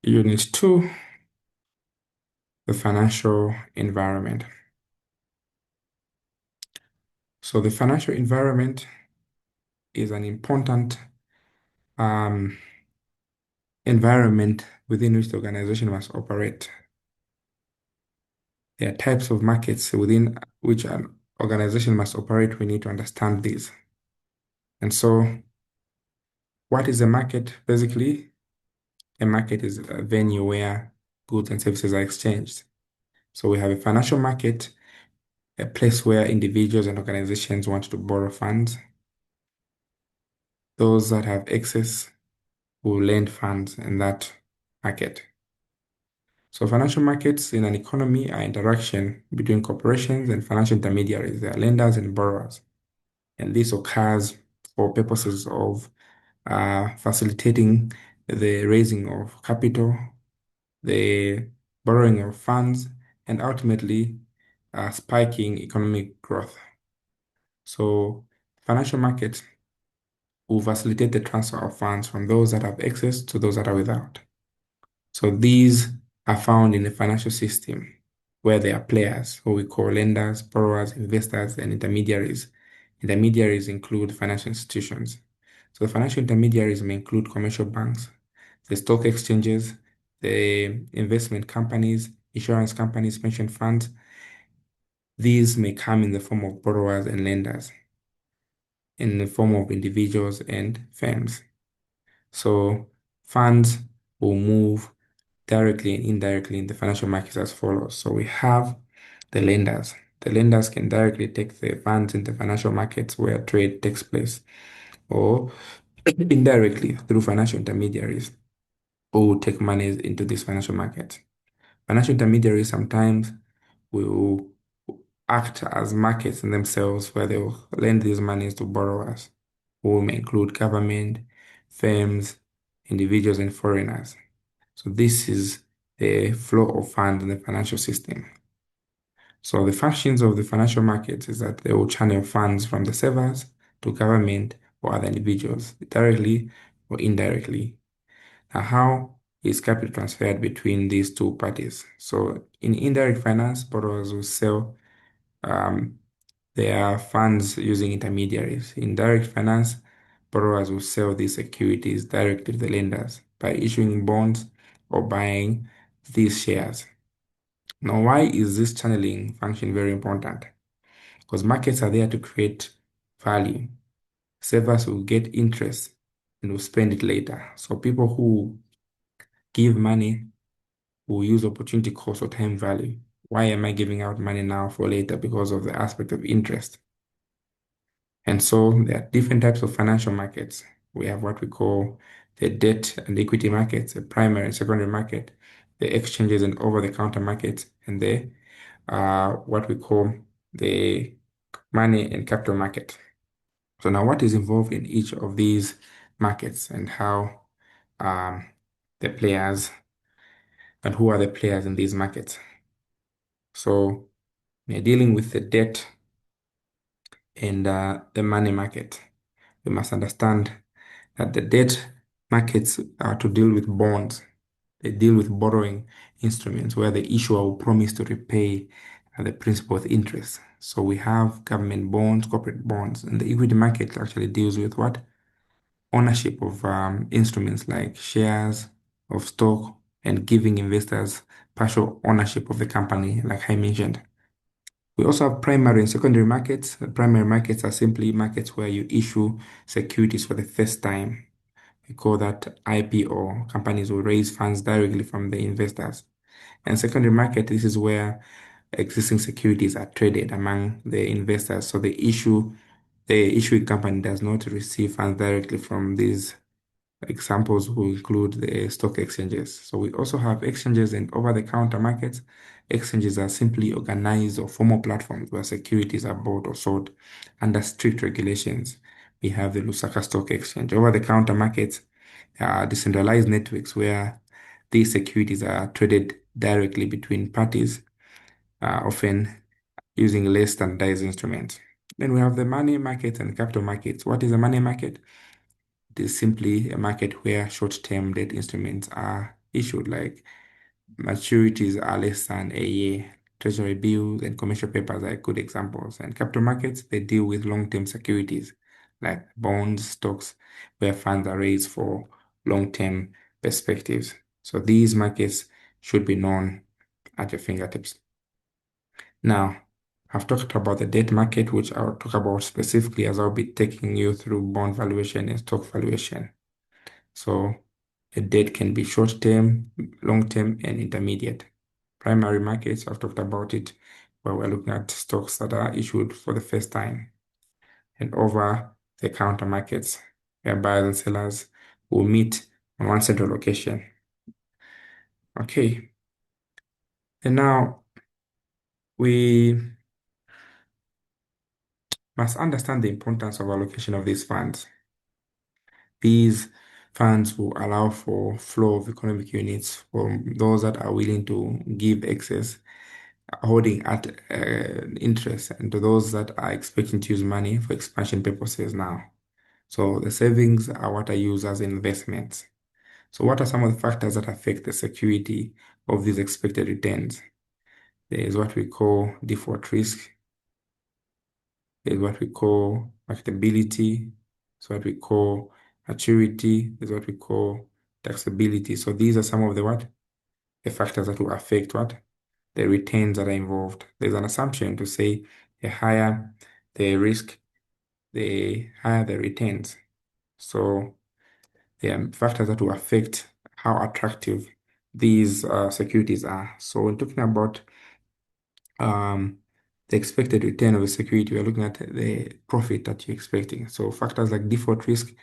Unit 2, the financial environment. So the financial environment is an important um, environment within which the organization must operate. There are types of markets within which an organization must operate. We need to understand these. And so, what is a market? Basically, a market is a venue where goods and services are exchanged. So we have a financial market, a place where individuals and organizations want to borrow funds. Those that have excess will lend funds in that market. So financial markets in an economy are interaction between corporations and financial intermediaries. They are lenders and borrowers. And this occurs for purposes of facilitating the raising of capital, the borrowing of funds, and ultimately spiking economic growth. So financial markets will facilitate the transfer of funds from those that have excess to those that are without. So these are found in the financial system where there are players who we call lenders, borrowers, investors, and intermediaries. Intermediaries include financial institutions. So the financial intermediaries may include commercial banks, the stock exchanges, the investment companies, insurance companies, pension funds. These may come in the form of borrowers and lenders, in the form of individuals and firms. So funds will move directly and indirectly in the financial markets as follows. So we have the lenders. The lenders can directly take the funds in the financial markets where trade takes place, or indirectly through financial intermediaries who take money into these financial markets. Financial intermediaries sometimes will act as markets in themselves where they will lend these monies to borrowers, who may include government, firms, individuals, and foreigners. So this is the flow of funds in the financial system. So the functions of the financial markets is that they will channel funds from the savers to government or other individuals, directly or indirectly. Now, how is capital transferred between these two parties? So in indirect finance, borrowers will sell um, their funds using intermediaries. In direct finance, borrowers will sell these securities directly to the lenders by issuing bonds or buying these shares. Now, why is this channeling function very important? Because markets are there to create value. Savers will get interest and will spend it later. So people who give money will use opportunity cost or time value. Why am I giving out money now for later? Because of the aspect of interest. And so there are different types of financial markets. We have what we call the debt and equity markets, the primary and secondary market, the exchanges and over-the-counter markets, and the what we call the money and capital market. So now what is involved in each of these markets and how um, the players and who are the players in these markets? So we're dealing with the debt and the money market. We must understand that the debt markets are to deal with bonds. They deal with borrowing instruments where the issuer will promise to repay the principal with interest. So we have government bonds, corporate bonds, and the equity market actually deals with what? Ownership of instruments like shares of stock and giving investors partial ownership of the company, like I mentioned. We also have primary and secondary markets. The primary markets are simply markets where you issue securities for the first time. We call that IPO. Companies will raise funds directly from the investors. And secondary market, this is where existing securities are traded among the investors. So the issuing company does not receive funds directly from these. Examples will include the stock exchanges. So we also have exchanges and over-the-counter markets. Exchanges are simply organized or formal platforms where securities are bought or sold under strict regulations. We have the Lusaka Stock Exchange. Over-the-counter markets are decentralized networks where these securities are traded directly between parties, often using less standardized instruments. Then we have the money market and capital markets. What is a money market? It is simply a market where short-term debt instruments are issued, like maturities are less than a year. Treasury bills and commercial papers are good examples. And capital markets, they deal with long-term securities like bonds, stocks, where funds are raised for long-term perspectives. So these markets should be known at your fingertips. Now, I've talked about the debt market, which I'll talk about specifically as I'll be taking you through bond valuation and stock valuation. So a debt can be short-term, long-term, and intermediate. Primary markets, I've talked about it, where we're looking at stocks that are issued for the first time. And over the counter markets, where buyers and sellers will meet on one central location. Okay. And now we must understand the importance of allocation of these funds. These funds will allow for flow of economic units from those that are willing to give excess, holding at interest, and to those that are expecting to use money for expansion purposes now. So the savings are what I use as investments. So what are some of the factors that affect the security of these expected returns? There is what we call default risk. There's what we call marketability. There's what we call maturity. There's what we call taxability. So these are some of the what? The factors that will affect what? The returns that are involved. There's an assumption to say the higher the risk, the higher the returns. So there are factors that will affect how attractive these securities are. So when talking about um, the expected return of a security, we're looking at the profit that you're expecting. So factors like default risk,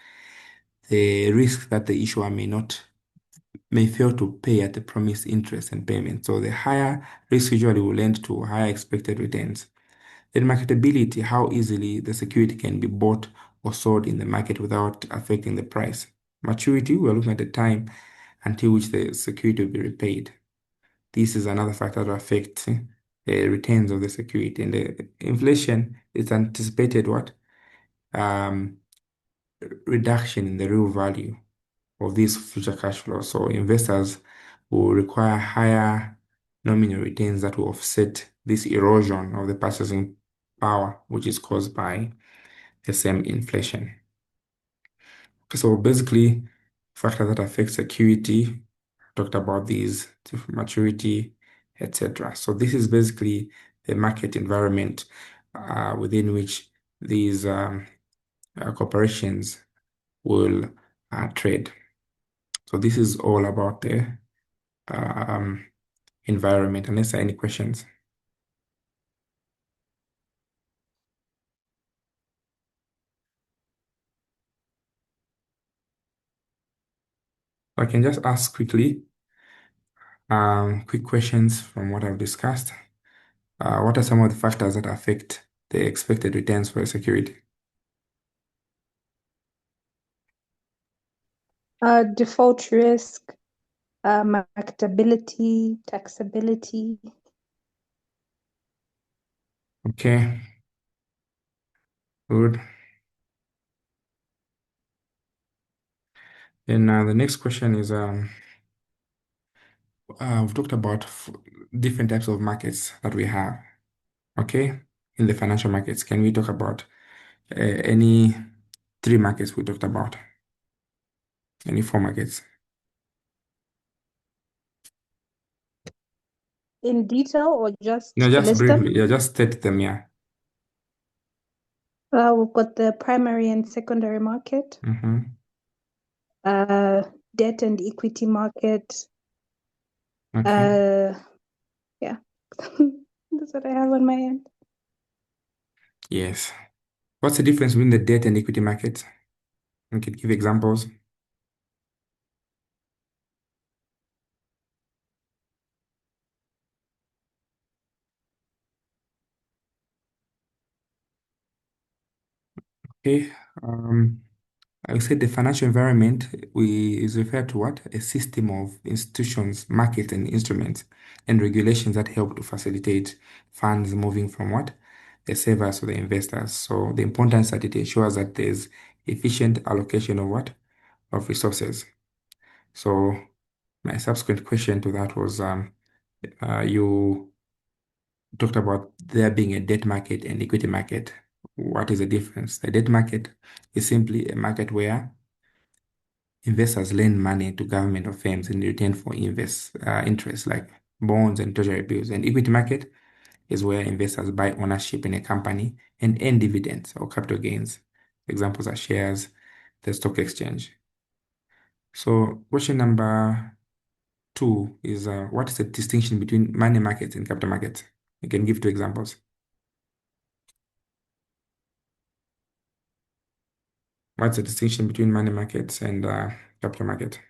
the risk that the issuer may fail to pay at the promised interest and payment. So the higher risk usually will lend to higher expected returns. Then marketability, how easily the security can be bought or sold in the market without affecting the price. Maturity, we're looking at the time until which the security will be repaid. This is another factor that affects the returns of the security. And the inflation is anticipated what? Um, Reduction in the real value of these future cash flows. So investors will require higher nominal returns that will offset this erosion of the purchasing power, which is caused by the same inflation. So basically, factors that affect security, talked about these, maturity, etc. So this is basically the market environment within which these corporations will trade. So this is all about the um, environment. Unless there are any questions, I can just ask quickly, quick questions from what I've discussed. What are some of the factors that affect the expected returns for a security? Default risk, marketability, taxability. Okay, good. Then the next question is we've talked about different types of markets that we have. Okay, in the financial markets, can we talk about any three markets we talked about? Any four markets? In detail or No, just to just list them? briefly. Yeah, just state them. Yeah. We've got the primary and secondary market, Mm-hmm. uh, debt and equity market. Okay. Uh, yeah, that's what I have on my end. Yes. What's the difference between the debt and equity markets? You can give examples. Okay. Um, I would say the financial environment is referred to what? A system of institutions, markets, and instruments and regulations that help to facilitate funds moving from what? The savers to the investors. So the importance that it ensures that there's efficient allocation of what? Of resources. So my subsequent question to that was you talked about there being a debt market and equity market. What is the difference? The debt market is simply a market where investors lend money to government or firms in return for interest like bonds and treasury bills. And equity market is where investors buy ownership in a company and earn dividends or capital gains. Examples are shares, the stock exchange. So question number two is what is the distinction between money markets and capital markets? You can give two examples. What's the distinction between money markets and capital market?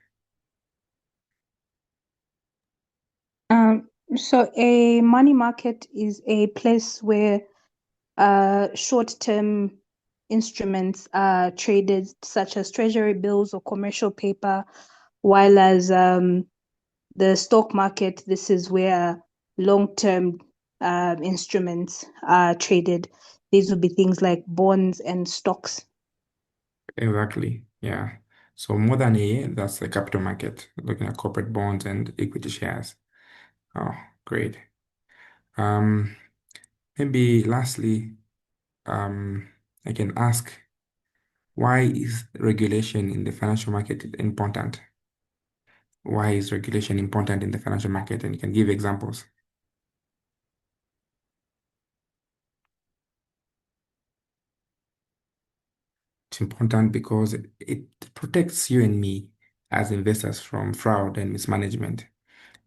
So a money market is a place where short-term instruments are traded, such as treasury bills or commercial paper, while as the stock market, this is where long-term instruments are traded. These would be things like bonds and stocks. Exactly. Yeah. So more than a year, that's the capital market, looking at corporate bonds and equity shares. Oh, great. Um, Maybe lastly, um, I can ask, why is regulation in the financial market important? Why is regulation important in the financial market? And you can give examples. It's important because it protects you and me as investors from fraud and mismanagement.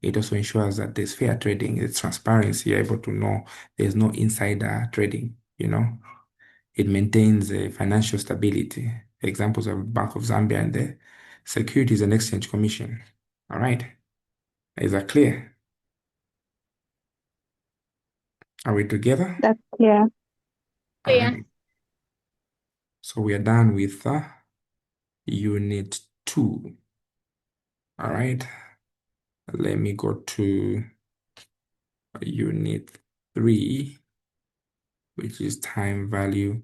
It also ensures that there's fair trading, it's transparency. You're able to know there's no insider trading, you know. It maintains financial stability. Examples of Bank of Zambia and the Securities and Exchange Commission. All right. Is that clear? Are we together? That's clear. All right. So we are done with unit 2. All right. Let me go to unit 3, which is time value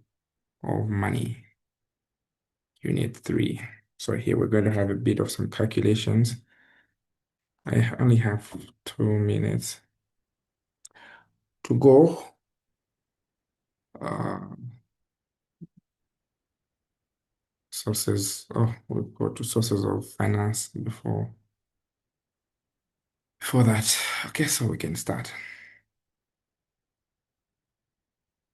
of money. Unit 3. So here we're going to have a bit of some calculations. I only have 2 minutes to go. Uh, Sources. Oh, we'll go to sources of finance before that. Okay, so we can start.